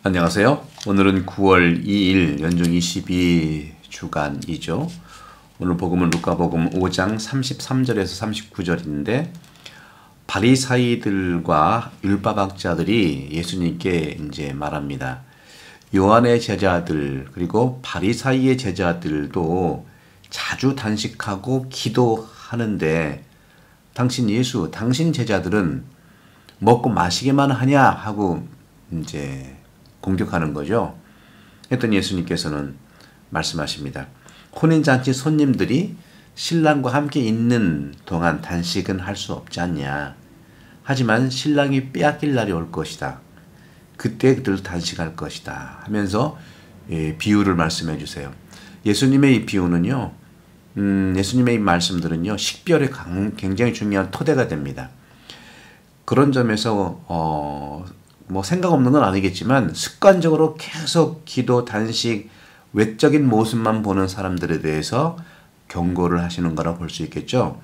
안녕하세요. 오늘은 9월 2일 연중 22 주간이죠. 오늘 복음은 루카복음 5장 33절에서 39절인데 바리사이들과 율법학자들이 예수님께 이제 말합니다. 요한의 제자들 그리고 바리사이의 제자들도 자주 단식하고 기도하는데 당신 제자들은 먹고 마시기만 하냐 하고 이제 공격하는 거죠. 했더니 예수님께서는 말씀하십니다. 혼인잔치 손님들이 신랑과 함께 있는 동안 단식은 할 수 없지 않냐. 하지만 신랑이 빼앗길 날이 올 것이다. 그때 그들 단식할 것이다. 하면서 비유를 말씀해 주세요. 예수님의 이 비유는요. 예수님의 이 말씀들은요. 식별에 굉장히 중요한 토대가 됩니다. 그런 점에서 뭐 생각 없는 건 아니겠지만 습관적으로 계속 기도, 단식, 외적인 모습만 보는 사람들에 대해서 경고를 하시는 거라고 볼 수 있겠죠.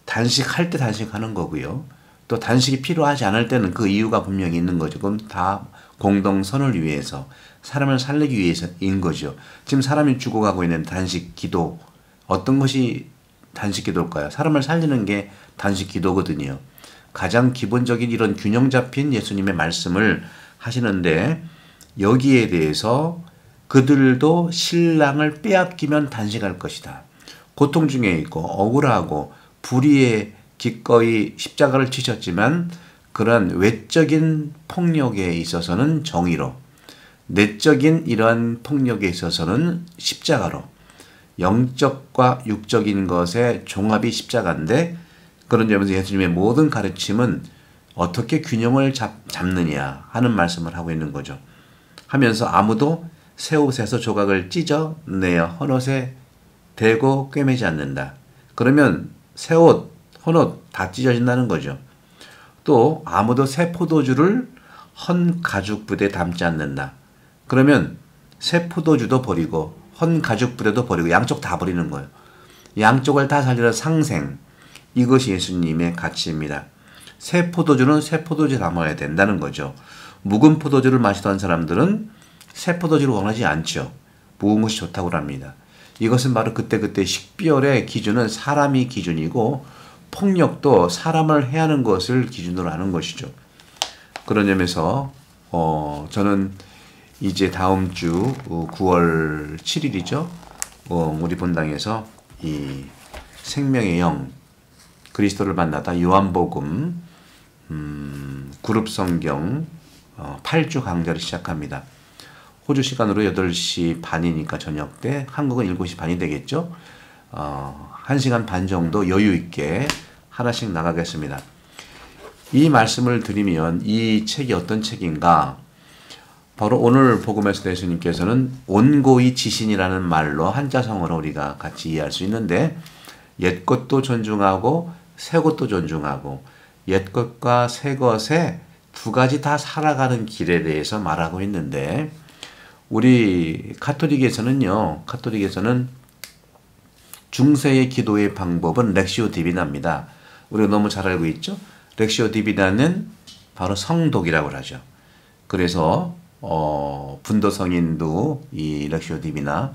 단식할 때 단식하는 거고요. 또 단식이 필요하지 않을 때는 그 이유가 분명히 있는 거죠. 그럼 다 공동선을 위해서, 사람을 살리기 위해서인 거죠. 지금 사람이 죽어가고 있는 단식, 기도, 어떤 것이 단식 기도일까요? 사람을 살리는 게 단식 기도거든요. 가장 기본적인 이런 균형 잡힌 예수님의 말씀을 하시는데 여기에 대해서 그들도 신랑을 빼앗기면 단식할 것이다. 고통 중에 있고 억울하고 불의에 기꺼이 십자가를 치셨지만 그런 외적인 폭력에 있어서는 정의로, 내적인 이러한 폭력에 있어서는 십자가로, 영적과 육적인 것의 종합이 십자가인데 그런 점에서 예수님의 모든 가르침은 어떻게 균형을 잡느냐 하는 말씀을 하고 있는 거죠. 하면서 아무도 새 옷에서 조각을 찢어내어 헌옷에 대고 꿰매지 않는다. 그러면 새 옷, 헌옷 다 찢어진다는 거죠. 또 아무도 새 포도주를 헌 가죽 부대에 담지 않는다. 그러면 새 포도주도 버리고 헌 가죽 부대도 버리고 양쪽 다 버리는 거예요. 양쪽을 다 살리는 상생. 이것이 예수님의 가치입니다. 새 포도주는 새 포도주에 담아야 된다는 거죠. 묵은 포도주를 마시던 사람들은 새 포도주를 원하지 않죠. 묵은 것이 좋다고 합니다. 이것은 바로 그때 식별의 기준은 사람이 기준이고 폭력도 사람을 해하는 것을 기준으로 하는 것이죠. 그런 점에서 저는 이제 다음 주 9월 7일이죠. 우리 본당에서 이 생명의 영 그리스도를 만나다 요한복음 그룹 성경 8주 강좌를 시작합니다. 호주 시간으로 8시 반이니까 저녁 때 한국은 7시 반이 되겠죠. 1시간 반 정도 여유 있게 하나씩 나가겠습니다. 이 말씀을 드리면 이 책이 어떤 책인가? 바로 오늘 복음에서 예수님께서는 온고이 지신이라는 말로 한자성어로 우리가 같이 이해할 수 있는데 옛 것도 존중하고 새 것도 존중하고 옛 것과 새 것의 두 가지 다 살아가는 길에 대해서 말하고 있는데 우리 카톨릭에서는 중세의 기도의 방법은 렉시오 디비나입니다. 우리가 너무 잘 알고 있죠? 렉시오 디비나는 바로 성독이라고 하죠. 그래서 분도 성인도 이 렉시오 디비나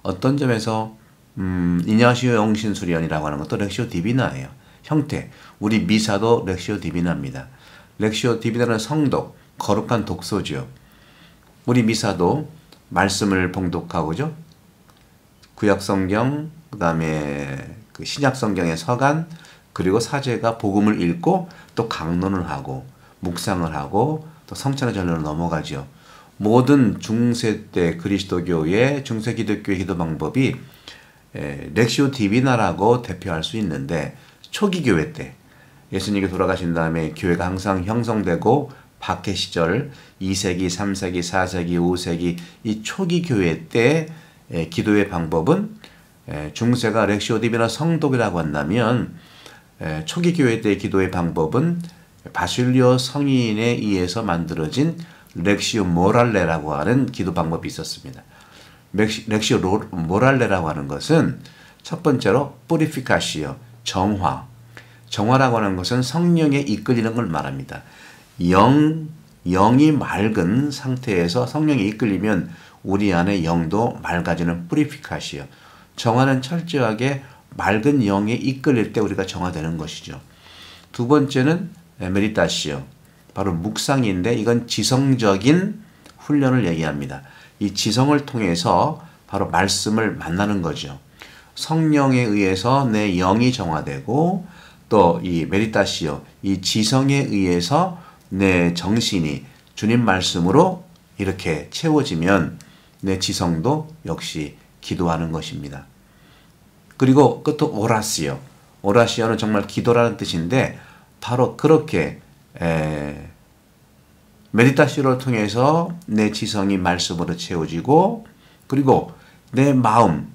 어떤 점에서 이냐시오 영신수련이라고 하는 것도 렉시오 디비나예요. 형태. 우리 미사도 렉시오 디비나입니다. 렉시오 디비나는 성독, 거룩한 독서죠. 우리 미사도 말씀을 봉독하고죠. 구약성경, 그 다음에 그 신약성경의 서간, 그리고 사제가 복음을 읽고 또 강론을 하고 묵상을 하고 또 성찬의 전례로 넘어가죠. 모든 중세 때 그리스도교의 중세 기독교의 기도 방법이 렉시오 디비나라고 대표할 수 있는데 초기 교회 때 예수님이 돌아가신 다음에 교회가 항상 형성되고 박해 시절 2세기, 3세기, 4세기, 5세기 이 초기 교회 때 기도의 방법은 중세가 렉시오 디비나 성독이라고 한다면 초기 교회 때 기도의 방법은 바실리오 성인에 의해서 만들어진 렉시오 모랄레라고 하는 기도 방법이 있었습니다. 렉시오 모랄레라고 하는 것은 첫 번째로 뿌리피카시오, 정화. 정화라고 하는 것은 성령에 이끌리는 걸 말합니다. 영, 영이 맑은 상태에서 성령이 이끌리면 우리 안에 영도 맑아지는 뿌리피카시요. 정화는 철저하게 맑은 영에 이끌릴 때 우리가 정화되는 것이죠. 두 번째는 메디타시요. 바로 묵상인데 이건 지성적인 훈련을 얘기합니다. 이 지성을 통해서 바로 말씀을 만나는 거죠. 성령에 의해서 내 영이 정화되고 또 이 메디타시오, 이 지성에 의해서 내 정신이 주님 말씀으로 이렇게 채워지면 내 지성도 역시 기도하는 것입니다. 그리고 끝도 오라시오. 오라시오는 정말 기도라는 뜻인데 바로 그렇게 메디타시오를 통해서 내 지성이 말씀으로 채워지고 그리고 내 마음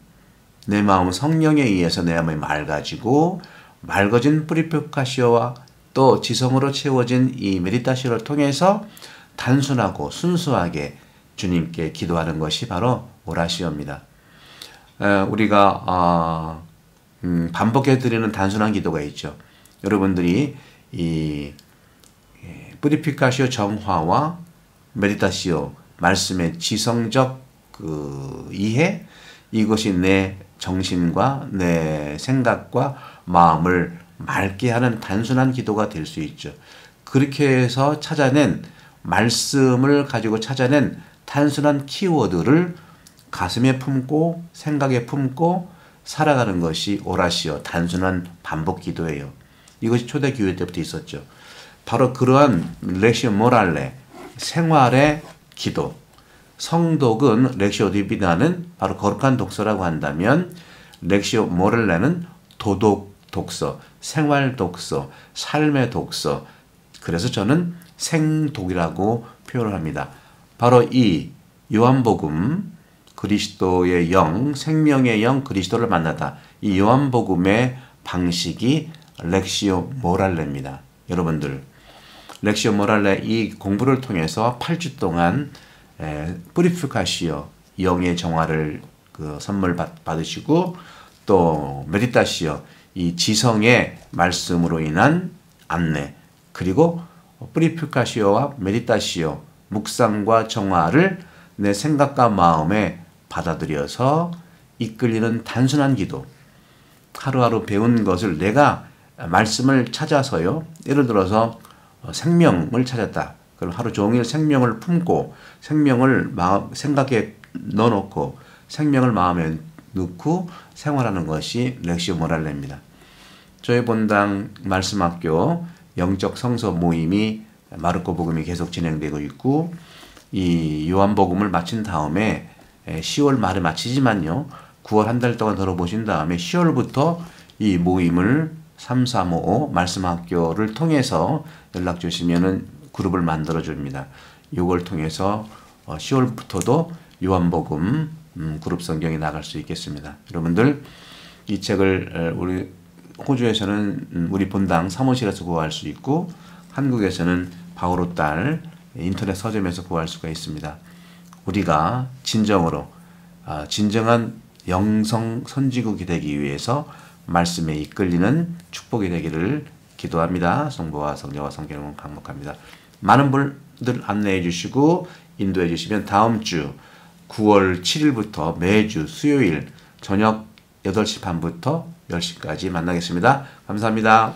성령에 의해서 내 마음이 맑아지고 맑아진 프리피카시오와 또 지성으로 채워진 이 메디타시오를 통해서 단순하고 순수하게 주님께 기도하는 것이 바로 오라시오입니다. 우리가 반복해 드리는 단순한 기도가 있죠. 여러분들이 이 프리피카시오 정화와 메디타시오 말씀의 지성적 이해, 이것이 내 정신과 내 생각과 마음을 맑게 하는 단순한 기도가 될 수 있죠. 그렇게 해서 찾아낸 말씀을 가지고 찾아낸 단순한 키워드를 가슴에 품고 생각에 품고 살아가는 것이 오라시오, 단순한 반복 기도예요. 이것이 초대 교회 때부터 있었죠. 바로 그러한 렉시오 모랄레, 생활의 기도, 성독은 렉시오 디비나는 바로 거룩한 독서라고 한다면 렉시오 모랄레는 도덕 독서, 생활 독서, 삶의 독서. 그래서 저는 생독이라고 표현을 합니다. 바로 이 요한복음, 그리스도의 영, 생명의 영, 그리스도를 만나다. 이 요한복음의 방식이 렉시오 모랄레입니다. 여러분들, 렉시오 모랄레 이 공부를 통해서 8주 동안 뿌리피카시오, 영의 정화를 선물 받으시고 또 메디타시오, 이 지성의 말씀으로 인한 안내, 그리고 뿌리피카시오와 메디타시오, 묵상과 정화를 내 생각과 마음에 받아들여서 이끌리는 단순한 기도. 하루하루 배운 것을 내가 말씀을 찾아서요. 예를 들어서 생명을 찾았다. 그럼 하루 종일 생명을 품고 생명을 생각에 넣어놓고 생명을 마음에 넣고 생활하는 것이 렉시오 모랄레입니다. 저희 본당 말씀학교 영적 성서 모임이 마르코 복음이 계속 진행되고 있고 이 요한복음을 마친 다음에 10월 말에 마치지만요. 9월 한 달 동안 들어보신 다음에 10월부터 이 모임을 3355 말씀학교를 통해서 연락 주시면은 그룹을 만들어 줍니다. 이걸 통해서 10월부터도 요한복음 그룹 성경에 나갈 수 있겠습니다. 여러분들 이 책을 우리 호주에서는 우리 본당 사무실에서 구할 수 있고 한국에서는 바오로 딸 인터넷 서점에서 구할 수가 있습니다. 우리가 진정으로 진정한 영성 선지국이 되기 위해서 말씀에 이끌리는 축복이 되기를 기도합니다. 성부와 성자와 성령은 강목합니다. 많은 분들 안내해 주시고 인도해 주시면 다음 주 9월 7일부터 매주 수요일 저녁 8시 반부터 10시까지 만나겠습니다. 감사합니다.